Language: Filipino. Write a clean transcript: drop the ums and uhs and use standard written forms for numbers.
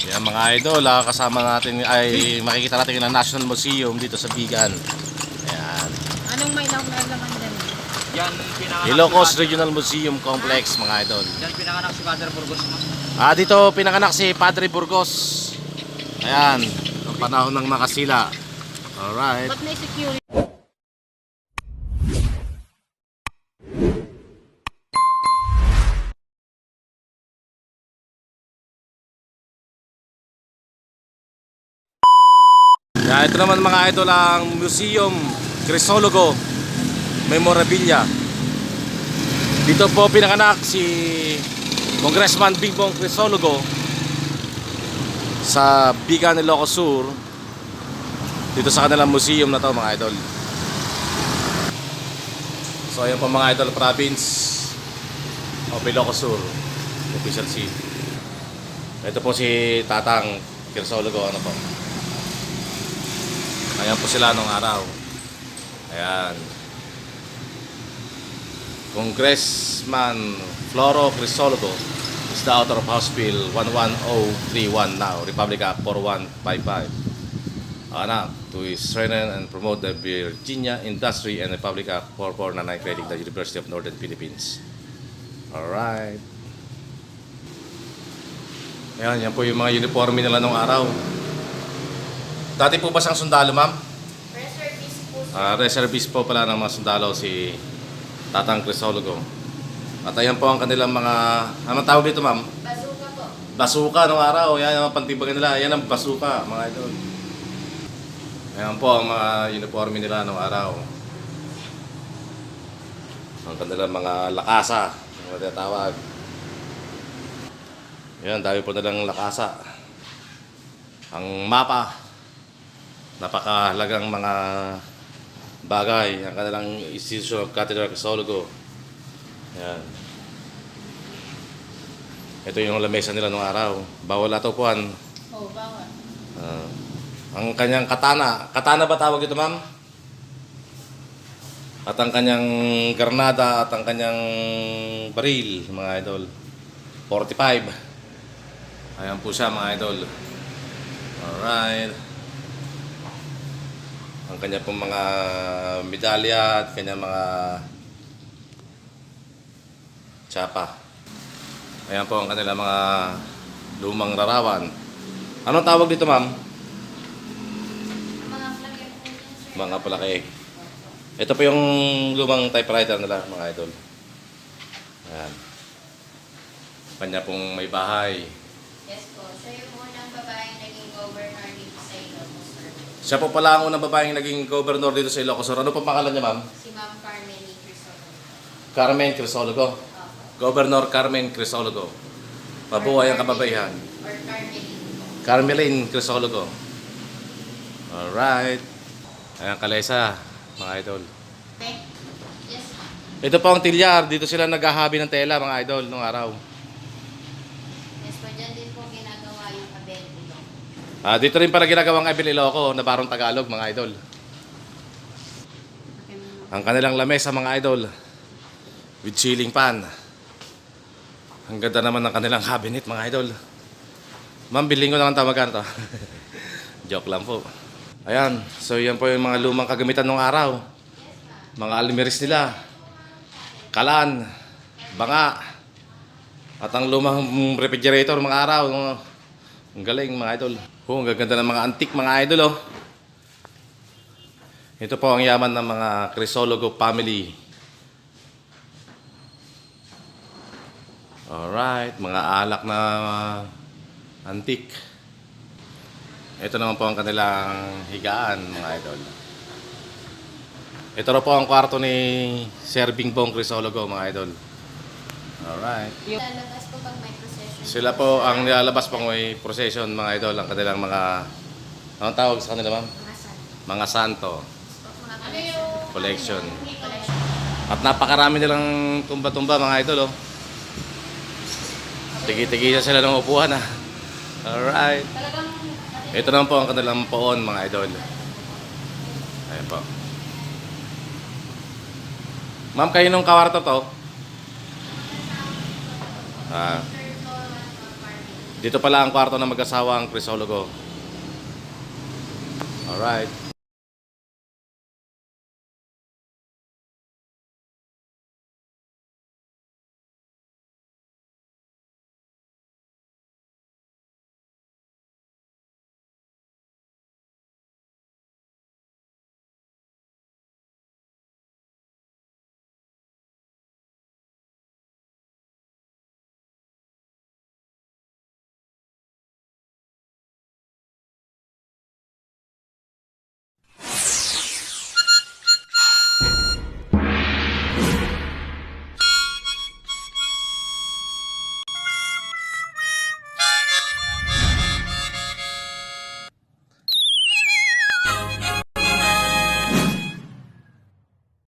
Yan mga idol, kasama natin ay makikita natin ang National Museum dito sa Bigan. Ayan. Anong may laman dyan? Yan pinanganak Ilocos si Regional Museum Complex mga idol. Yan pinanganak si Father Burgos. Dito pinanganak si Padre Burgos. Ayan, ang panahon ng Makasila. Alright. Ba't may security? Yan, ito naman mga idol ang Museum Crisologo Memorabilia. Dito po pinanganak si Congressman Bingbong Crisologo sa Bigan, Ilocos Sur. Dito sa kanilang museum na to mga idol. So ayan po mga idol, province of Ilocos Sur, official seat. Ito po si Tatang Crisologo, ano po. Ayan po sila nung araw. Ayan. Congressman Floro Crisologo is the author of House Bill 11031 now, Republic Act 4155. Anak, to strengthen and promote the Virginia Industry and Republic Act 4499, creating the University of Northern Philippines. Alright. Ayan, yan po yung mga uniforme nila nung araw. Dati po ba siyang sundalo, ma'am? Reservist po. Reservist po pala ng mga sundalo si Tatang Crisologo. At ayan po ang kanilang mga, anong tawag dito, ma'am? Bazooka po. Basuka nung araw. Yan ang pantibagan nila. Yan ang basuka, mga idol. Ayan po ang mga uniforme nila nung araw. Ang kanilang mga lakasa, ang matatawag. Yan, dami po nilang lakasa. Ang mapa, napakahalagang mga bagay. Ang kanilang Institution of Cathedral Crisologo. Yan. Ito yung lamesa nila nung araw. Bawal atupuan. Oh, bawal. Ang kanyang katana. Katana ba tawag ito, ma'am? At ang kanyang granada at ang kanyang baril, mga idol. 45. Ayan po siya, mga idol. Alright. Ang kanya pong mga medalya at kanyang mga tsapa. Ayan po ang kanilang mga lumang larawan. Anong tawag dito, ma'am? Mga plagyan po yan, sir. Mga palaki. Ito po yung lumang typewriter nila, mga idol. Ayan. Kanya pong may bahay. Yes po. Siya yung unang babaeng naging governor dito sa Ilocos, sir. Siya po pala ang unang babaeng naging governor dito sa Ilocos Sur. Ano po pangalan niya, ma'am? Si Ma'am Carmen Crisologo. Carmen Crisologo. Governor Carmen Crisologo. Mabuhay ang kababaihan. Or Carmelin. Carmelin Crisologo. Alright. Ayan, kalesa, mga idol. Okay? Yes. Ito po ang tilyar. Dito sila naghahabi ng tela, mga idol, nung araw. Yes po. Dyan din po ginagawa yung abelilo. Dito rin pala ginagawang Abel Iloco na Barong Tagalog, mga idol. Okay, ma'am. Ang kanilang lamesa, mga idol, with ceiling fan. Ang ganda naman ng kanilang cabinet, mga idol. Ma'am, bilhin ko na ang tamagan to. Joke lang po. Ayan, so yan po yung mga lumang kagamitan ng araw. Mga almiris nila. Kalan, banga. At ang lumang refrigerator, mga araw. Ang galing, mga idol. Ang gaganda ng mga antique, mga idol. Oh. Ito po ang yaman ng mga Crisologo family. Alright, mga alak na antique. Ito naman po ang kanilang higaan, mga idol. Ito na po ang kwarto ni Sir Bingbong Crisologo, mga idol. Alright. Lalabas po pag may procession. Sila po ang nilalabas pang may procession, mga idol. Ang kanilang mga, anong tawag sa kanila, ma'am? Mga san. Mga santo Mga collection. collection. Collection. At napakarami nilang tumba-tumba, mga idol, oh. Tigi-tigi na sila ng upuan, ha. Alright. Talagang Ito naman po ang kanilang poon, mga idol. Ayan po. Ma'am, kayo nung kawarto to? Dito pala ang kwarto ng mag-asawa ang Crisologo. Alright.